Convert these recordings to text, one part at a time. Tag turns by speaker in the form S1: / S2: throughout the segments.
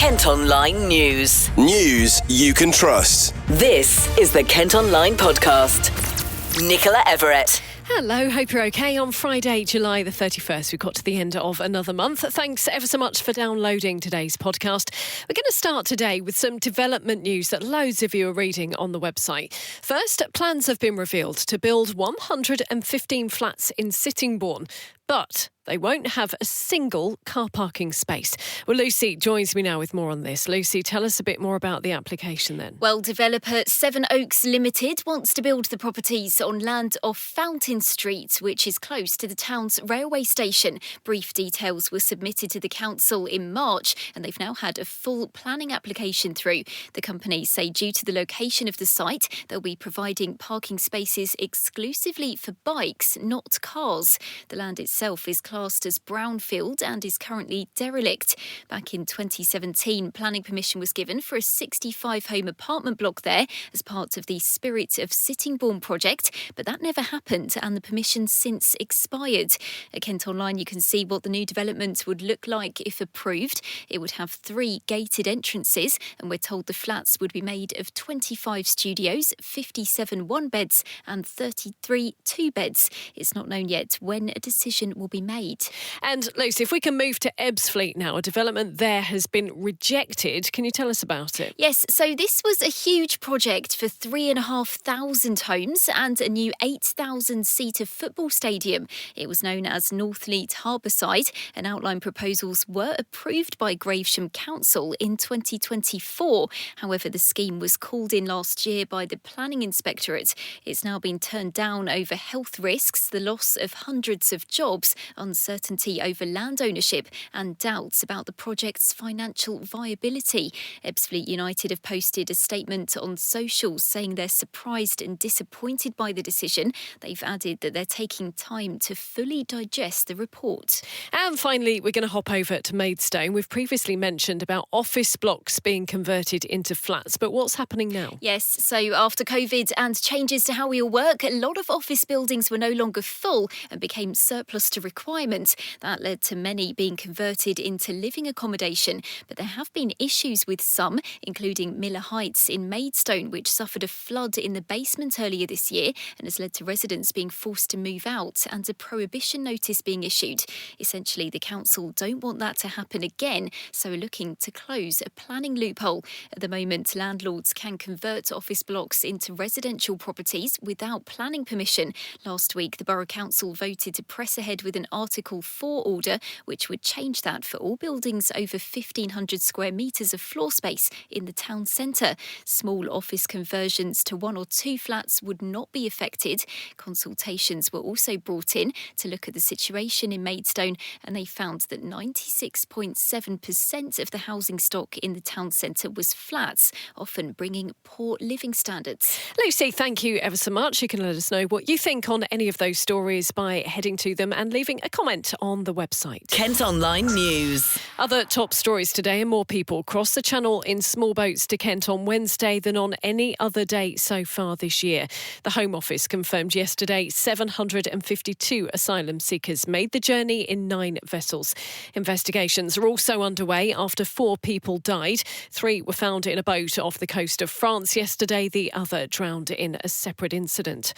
S1: Kent Online News.
S2: News you can trust.
S1: This is the Kent Online Podcast. Nicola Everett.
S3: Hello, hope you're okay. On Friday, July the 31st, we got to the end of another month. Thanks ever so much for downloading today's podcast. We're going to start today with some development news that loads of you are reading on the website. First, plans have been revealed to build 115 flats in Sittingbourne, but they won't have a single car parking space. Well, Lucy joins me now with more on this. Lucy, tell us a bit more about the application then.
S4: Well, developer Seven Oaks Limited wants to build the properties on land off Fountain Street, which is close to the town's railway station. Brief details were submitted to the council in March, and they've now had a full planning application through. The company say due to the location of the site, they'll be providing parking spaces exclusively for bikes, not cars. The land itself is classed as brownfield and is currently derelict. Back in 2017, planning permission was given for a 65-home apartment block there as part of the Spirit of Sittingbourne project, but that never happened and the permission since expired. At Kent Online, you can see what the new development would look like if approved. It would have 3 gated entrances, and we're told the flats would be made of 25 studios, 57 one-beds and 33 two-beds. It's not known yet when a decision will be made.
S3: And Lucy, if we can move to Ebbsfleet now, a development there has been rejected. Can you tell us about it?
S4: Yes, so this was a huge project for 3,500 homes and a new 8,000-seater football stadium. It was known as Northleet Harbourside, and outline proposals were approved by Gravesham Council in 2024. However, the scheme was called in last year by the Planning Inspectorate. It's now been turned down over health risks, the loss of hundreds of jobs, uncertainty over land ownership and doubts about the project's financial viability. Ebbsfleet United have posted a statement on socials saying they're surprised and disappointed by the decision. They've added that they're taking time to fully digest the report.
S3: And finally, we're going to hop over to Maidstone. We've previously mentioned about office blocks being converted into flats, but what's happening now?
S4: Yes, so after COVID and changes to how we all work, a lot of office buildings were no longer full and became surplus to requirements. That led to many being converted into living accommodation. But there have been issues with some, including Miller Heights in Maidstone, which suffered a flood in the basement earlier this year and has led to residents being forced to move out and a prohibition notice being issued. Essentially, the council don't want that to happen again, so are looking to close a planning loophole. At the moment, landlords can convert office blocks into residential properties without planning permission. Last week, the Borough Council voted to press ahead with an Article 4 order, which would change that for all buildings over 1,500 square metres of floor space in the town centre. Small office conversions to 1 or 2 flats would not be affected. Consultations were also brought in to look at the situation in Maidstone, and they found that 96.7% of the housing stock in the town centre was flats, often bringing poor living standards.
S3: Lucy, thank you ever so much. You can let us know what you think on any of those stories by heading to them and leaving a comment on the website.
S1: Kent Online News.
S3: Other top stories today, and more people crossed the channel in small boats to Kent on Wednesday than on any other day so far this year. The Home Office confirmed yesterday 752 asylum seekers made the journey in 9 vessels. Investigations are also underway after 4 people died. 3 were found in a boat off the coast of France yesterday. The other drowned in a separate incident.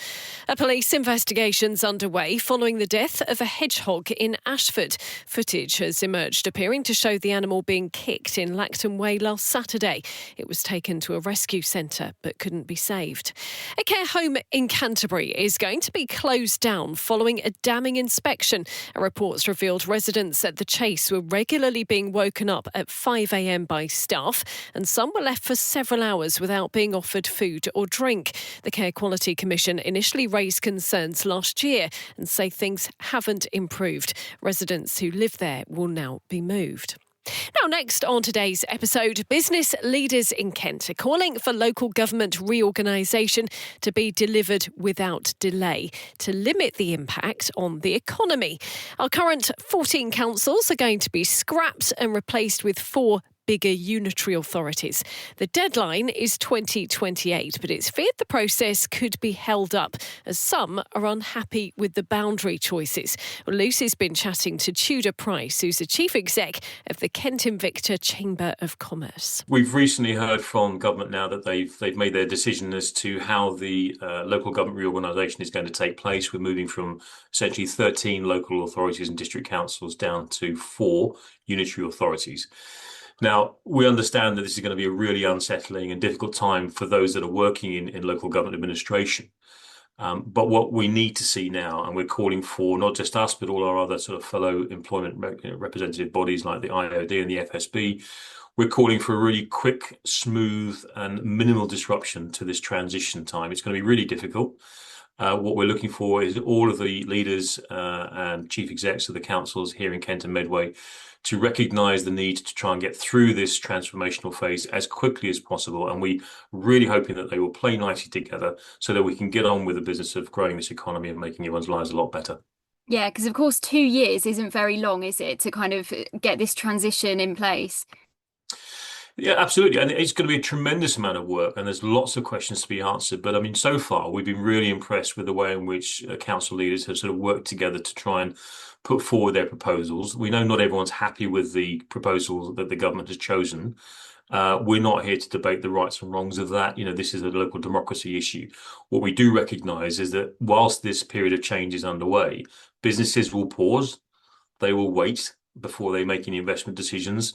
S3: A police investigation's underway following the death of a hedgehog in Ashford. Footage has emerged appearing to show the animal being kicked in Lacton Way last Saturday. It was taken to a rescue centre but couldn't be saved. A care home in Canterbury is going to be closed down following a damning inspection. A report's revealed residents at the Chase were regularly being woken up at 5 a.m. by staff, and some were left for several hours without being offered food or drink. The Care Quality Commission initially raised concerns last year and say things haven't improved. Residents who live there will now be moved. Now, next on today's episode, business leaders in Kent are calling for local government reorganisation to be delivered without delay to limit the impact on the economy. Our current 14 councils are going to be scrapped and replaced with 4 bigger unitary authorities. The deadline is 2028, but it's feared the process could be held up as some are unhappy with the boundary choices. Well, Lucy's been chatting to Tudor Price, who's the chief exec of the Kent Invicta Chamber of Commerce.
S5: We've recently heard from government now that they've made their decision as to how the local government reorganisation is going to take place. We're moving from essentially 13 local authorities and district councils down to 4 unitary authorities. Now, we understand that this is going to be a really unsettling and difficult time for those that are working in local government administration. But what we need to see now, and we're calling for not just us, but all our other sort of fellow employment representative bodies like the IOD and the FSB, we're calling for a really quick, smooth and minimal disruption to this transition time. It's going to be really difficult. What we're looking for is all of the leaders and chief execs of the councils here in Kent and Medway to recognise the need to try and get through this transformational phase as quickly as possible. And we really hoping that they will play nicely together so that we can get on with the business of growing this economy and making everyone's lives a lot better.
S6: Yeah, because of course 2 years isn't very long, is it, to kind of get this transition in place?
S5: Yeah, absolutely. And it's going to be a tremendous amount of work and there's lots of questions to be answered. But I mean, so far, we've been really impressed with the way in which council leaders have sort of worked together to try and put forward their proposals. We know not everyone's happy with the proposal that the government has chosen. We're not here to debate the rights and wrongs of that. This is a local democracy issue. What we do recognise is that whilst this period of change is underway, businesses will pause. They will wait before they make any investment decisions.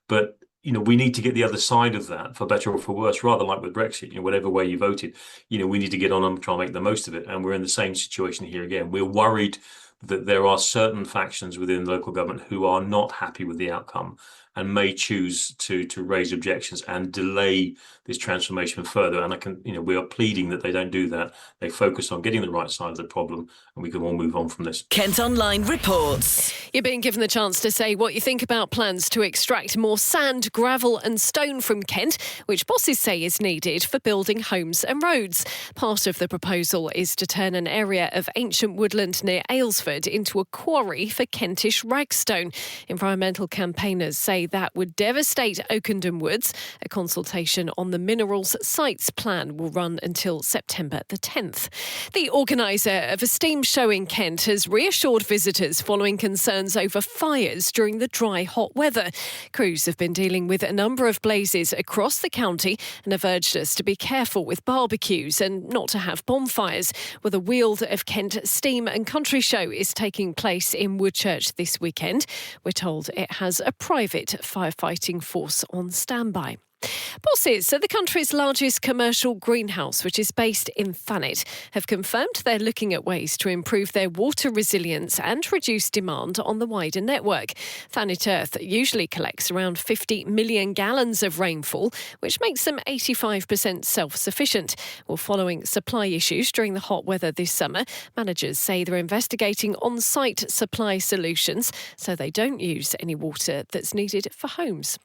S5: But we need to get the other side of that, for better or for worse, rather like with Brexit, whatever way you voted, we need to get on and try and make the most of it. And we're in the same situation here again. We're worried that there are certain factions within local government who are not happy with the outcome and may choose to raise objections and delay this transformation further. And we are pleading that they don't do that. They focus on getting the right side of the problem and we can all move on from this.
S1: Kent Online reports.
S3: You're being given the chance to say what you think about plans to extract more sand, gravel and stone from Kent, which bosses say is needed for building homes and roads. Part of the proposal is to turn an area of ancient woodland near Aylesford into a quarry for Kentish ragstone. Environmental campaigners say that would devastate Oakenden Woods. A consultation on the minerals sites plan will run until September the 10th. The organiser of a steam show in Kent has reassured visitors following concerns over fires during the dry, hot weather. Crews have been dealing with a number of blazes across the county and have urged us to be careful with barbecues and not to have bonfires. Well, the Weald of Kent Steam and Country Show is taking place in Woodchurch this weekend. We're told it has a private firefighting force on standby. Bosses, so the country's largest commercial greenhouse, which is based in Thanet, have confirmed they're looking at ways to improve their water resilience and reduce demand on the wider network. Thanet Earth usually collects around 50 million gallons of rainfall, which makes them 85% self-sufficient. Well, following supply issues during the hot weather this summer, managers say they're investigating on-site supply solutions so they don't use any water that's needed for homes.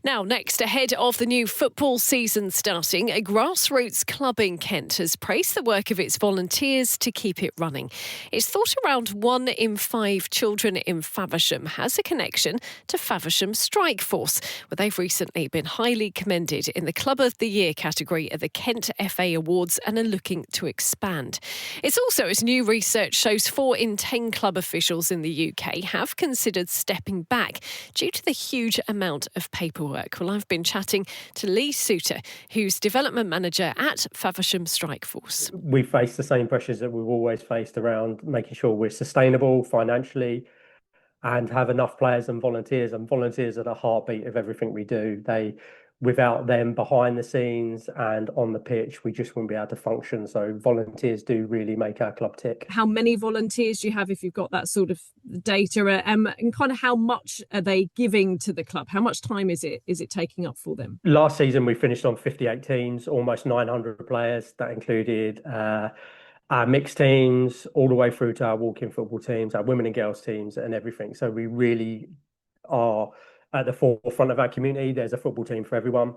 S3: Now, next, ahead of the new football season starting, a grassroots club in Kent has praised the work of its volunteers to keep it running. It's thought around 1 in 5 children in Faversham has a connection to Faversham Strike Force, where they've recently been highly commended in the Club of the Year category at the Kent FA Awards and are looking to expand. It's also, as new research shows, 4 in 10 club officials in the UK have considered stepping back due to the huge amount of paperwork. Well, I've been chatting to Lee Souter, who's development manager at Faversham Strike Force.
S7: We face the same pressures that we've always faced around making sure we're sustainable financially and have enough players and volunteers. And volunteers are the heartbeat of everything we do. Without them behind the scenes and on the pitch, we just wouldn't be able to function. So volunteers do really make our club tick.
S8: How many volunteers do you have if you've got that sort of data, and kind of how much are they giving to the club? How much time is it taking up for them?
S7: Last season, we finished on 58 teams, almost 900 players. That included our mixed teams, all the way through to our walk-in football teams, our women and girls teams and everything. So we really are at the forefront of our community. There's a football team for everyone.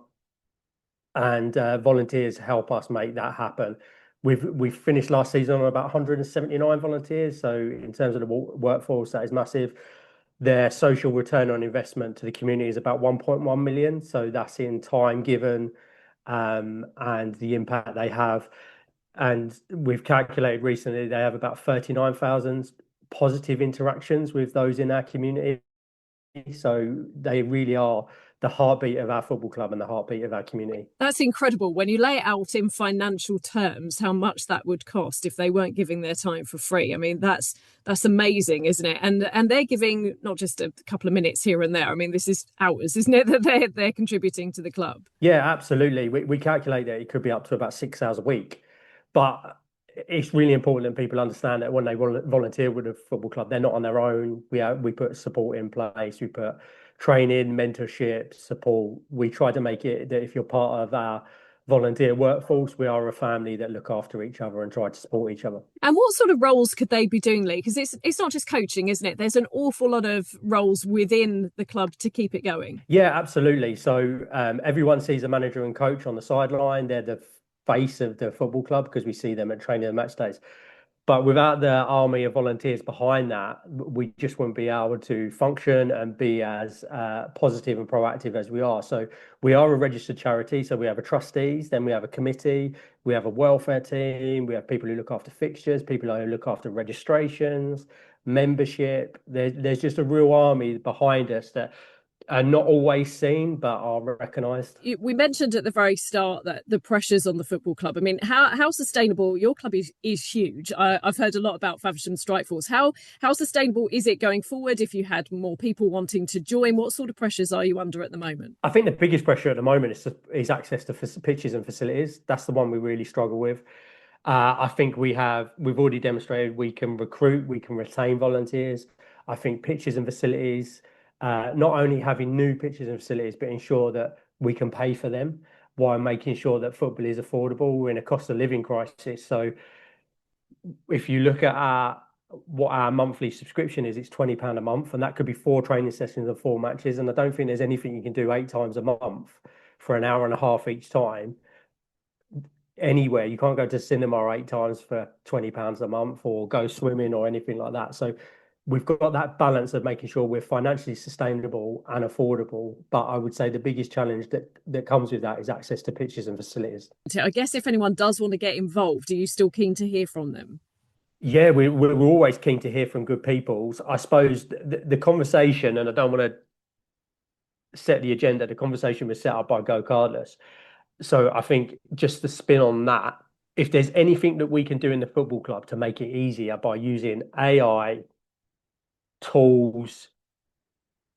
S7: And volunteers help us make that happen. We've finished last season on about 179 volunteers. So in terms of the workforce, that is massive. Their social return on investment to the community is about 1.1 million. So that's in time given and the impact they have. And we've calculated recently they have about 39,000 positive interactions with those in our community. So they really are the heartbeat of our football club and the heartbeat of our community.
S8: That's incredible. When you lay it out in financial terms, how much that would cost if they weren't giving their time for free. I mean, that's amazing, isn't it? And they're giving not just a couple of minutes here and there. I mean, this is hours, isn't it, that they're contributing to the club?
S7: Yeah, absolutely. We calculate that it could be up to about 6 hours a week. But it's really important that people understand that when they volunteer with a football club, they're not on their own. We put support in place. We put training, mentorship, support. We try to make it that if you're part of our volunteer workforce, we are a family that look after each other and try to support each other.
S8: And what sort of roles could they be doing, Lee? Because it's not just coaching, isn't it? There's an awful lot of roles within the club to keep it going.
S7: Yeah, absolutely. So everyone sees a manager and coach on the sideline. They're the face of the football club because we see them at training and match days. But without the army of volunteers behind that, we just wouldn't be able to function and be as positive and proactive as we are. So we are a registered charity. So we have a trustees, then we have a committee, we have a welfare team, we have people who look after fixtures, people who look after registrations, membership. There's just a real army behind us that are not always seen, but are recognised.
S8: We mentioned at the very start that the pressures on the football club. I mean, how sustainable? Your club is huge. I've heard a lot about Faversham Strikeforce. How sustainable is it going forward? If you had more people wanting to join, what sort of pressures are you under at the moment?
S7: I think the biggest pressure at the moment is access to pitches and facilities. That's the one we really struggle with. I think we've already demonstrated we can recruit, we can retain volunteers. I think pitches and facilities. Not only having new pitches and facilities, but ensure that we can pay for them while making sure that football is affordable. We're in a cost of living crisis. So if you look at what our monthly subscription is, it's £20 a month, and that could be 4 training sessions and 4 matches. And I don't think there's anything you can do 8 times a month for an hour and a half each time anywhere. You can't go to cinema 8 times for £20 a month or go swimming or anything like that. So we've got that balance of making sure we're financially sustainable and affordable. But I would say the biggest challenge that comes with that is access to pitches and facilities.
S8: I guess if anyone does want to get involved, are you still keen to hear from them?
S7: Yeah, we're always keen to hear from good people. I suppose the conversation, and I don't want to set the agenda, the conversation was set up by Go Cardless. So I think just the spin on that, if there's anything that we can do in the football club to make it easier by using AI tools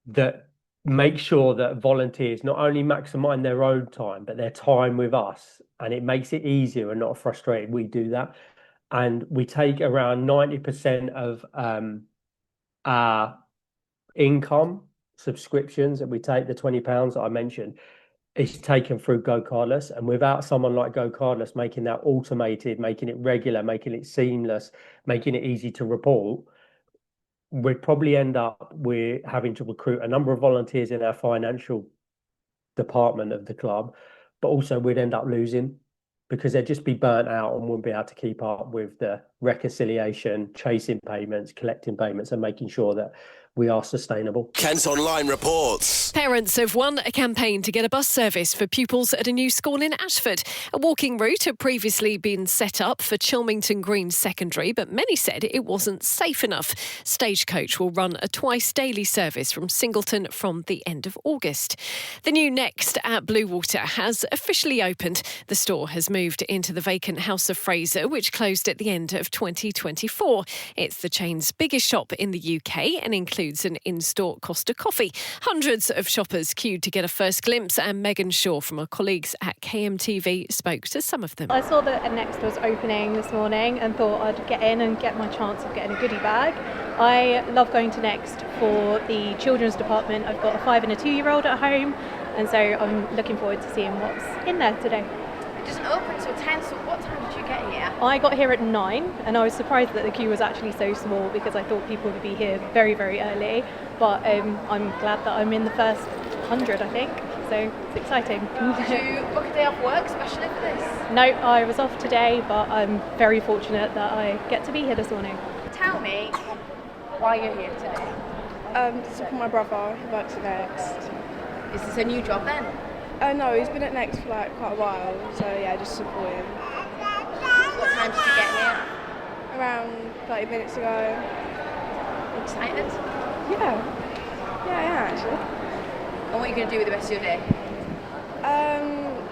S7: that make sure that volunteers not only maximize their own time, but their time with us, and it makes it easier and not frustrating, we do that. And we take around 90% of our income subscriptions that we take, the £20 that I mentioned, is taken through Go Cardless. And without someone like Go Cardless making that automated, making it regular, making it seamless, making it easy to report, we'd probably end up with having to recruit a number of volunteers in our financial department of the club, but also we'd end up losing because they'd just be burnt out and wouldn't be able to keep up with the reconciliation, chasing payments, collecting payments, and making sure that we are sustainable.
S2: Kent Online reports.
S3: Parents have won a campaign to get a bus service for pupils at a new school in Ashford. A walking route had previously been set up for Chilmington Green Secondary, but many said it wasn't safe enough. Stagecoach will run a twice daily service from Singleton from the end of August. The new Next at Bluewater has officially opened. The store has moved into the vacant House of Fraser, which closed at the end of 2024. It's the chain's biggest shop in the UK and includes an in-store Costa coffee. Hundreds of shoppers queued to get a first glimpse, and Megan Shaw from our colleagues at KMTV spoke to some of them.
S9: I saw that a Next was opening this morning and thought I'd get in and get my chance of getting a goodie bag. I love going to Next for the children's department. I've got a 5 and a 2-year-old at home, and so I'm looking forward to seeing what's in there today.
S10: It doesn't open till 10, so what time did you get here?
S9: I got here at 9, and I was surprised that the queue was actually so small because I thought people would be here very, very early. But I'm glad that I'm in the first 100, I think. So it's exciting.
S10: Did you book a day off work especially for this?
S9: No, I was off today, but I'm very fortunate that I get to be here this morning.
S10: Tell me why you're here today.
S11: To support my brother, who works at Next.
S10: Is this a new job then?
S11: No, he's been at Next for like quite a while, so yeah, just support him.
S10: What time did you get here?
S11: Around 30 minutes ago.
S10: Excited?
S11: Yeah, actually.
S10: And what are you going to do with the rest of your day?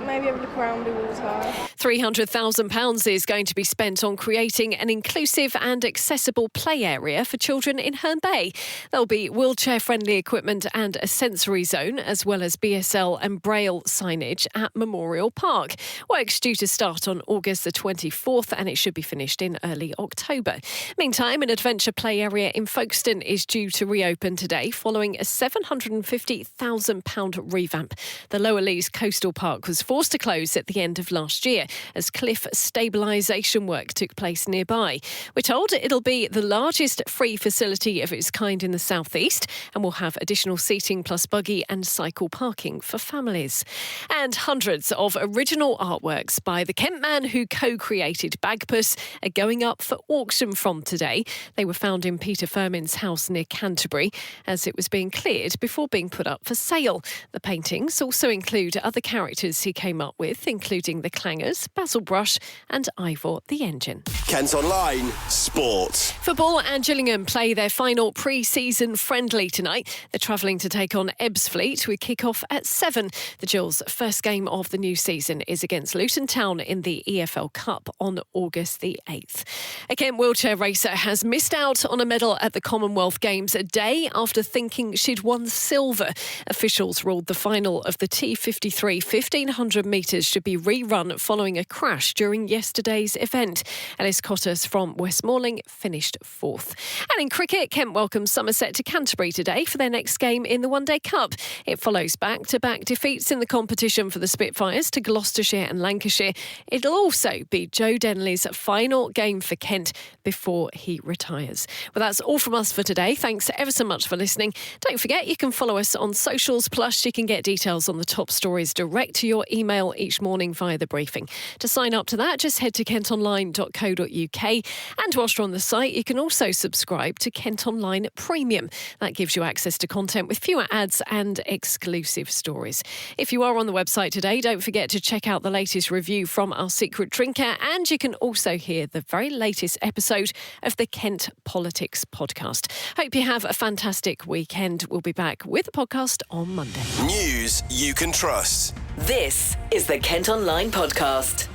S11: Maybe have a look around the water.
S3: £300,000 is going to be spent on creating an inclusive and accessible play area for children in Herne Bay. There'll be wheelchair-friendly equipment and a sensory zone, as well as BSL and Braille signage at Memorial Park. Work's due to start on August the 24th and it should be finished in early October. Meantime, an adventure play area in Folkestone is due to reopen today following a £750,000 revamp. The Lower Lees Coastal Park was forced to close at the end of last year as cliff stabilisation work took place nearby. We're told it'll be the largest free facility of its kind in the southeast and will have additional seating plus buggy and cycle parking for families. And hundreds of original artworks by the Kent man who co-created Bagpuss are going up for auction from today. They were found in Peter Firmin's house near Canterbury as it was being cleared before being put up for sale. The paintings also include other characters he came up with, including the Clangers, Basil Brush and Ivor the Engine.
S2: Kent Online Sport.
S3: Football and Gillingham play their final pre-season friendly tonight. They're travelling to take on Ebbsfleet with kick-off at 7. The Gills' first game of the new season is against Luton Town in the EFL Cup on August the 8th. A Kent wheelchair racer has missed out on a medal at the Commonwealth Games a day after thinking she'd won silver. Officials ruled the final of the T53 1500 metres should be rerun following a crash during yesterday's event. Alice Cottas from Westmoreland finished 4th. And in cricket, Kent welcomes Somerset to Canterbury today for their next game in the One Day Cup. It follows back-to-back defeats in the competition for the Spitfires to Gloucestershire and Lancashire. It'll also be Joe Denley's final game for Kent before he retires. Well, that's all from us for today. Thanks ever so much for listening. Don't forget you can follow us on socials, plus you can get details on the top stories direct to your email each morning via the briefing. To sign up to that, just head to kentonline.co.uk, and whilst you're on the site, you can also subscribe to Kent Online Premium. That gives you access to content with fewer ads and exclusive stories. If you are on the website today, don't forget to check out the latest review from our secret drinker, and you can also hear the very latest episode of the Kent Politics podcast. Hope you have a fantastic weekend. We'll be back with the podcast on Monday.
S2: News you can trust.
S1: This is the Kent Online Podcast.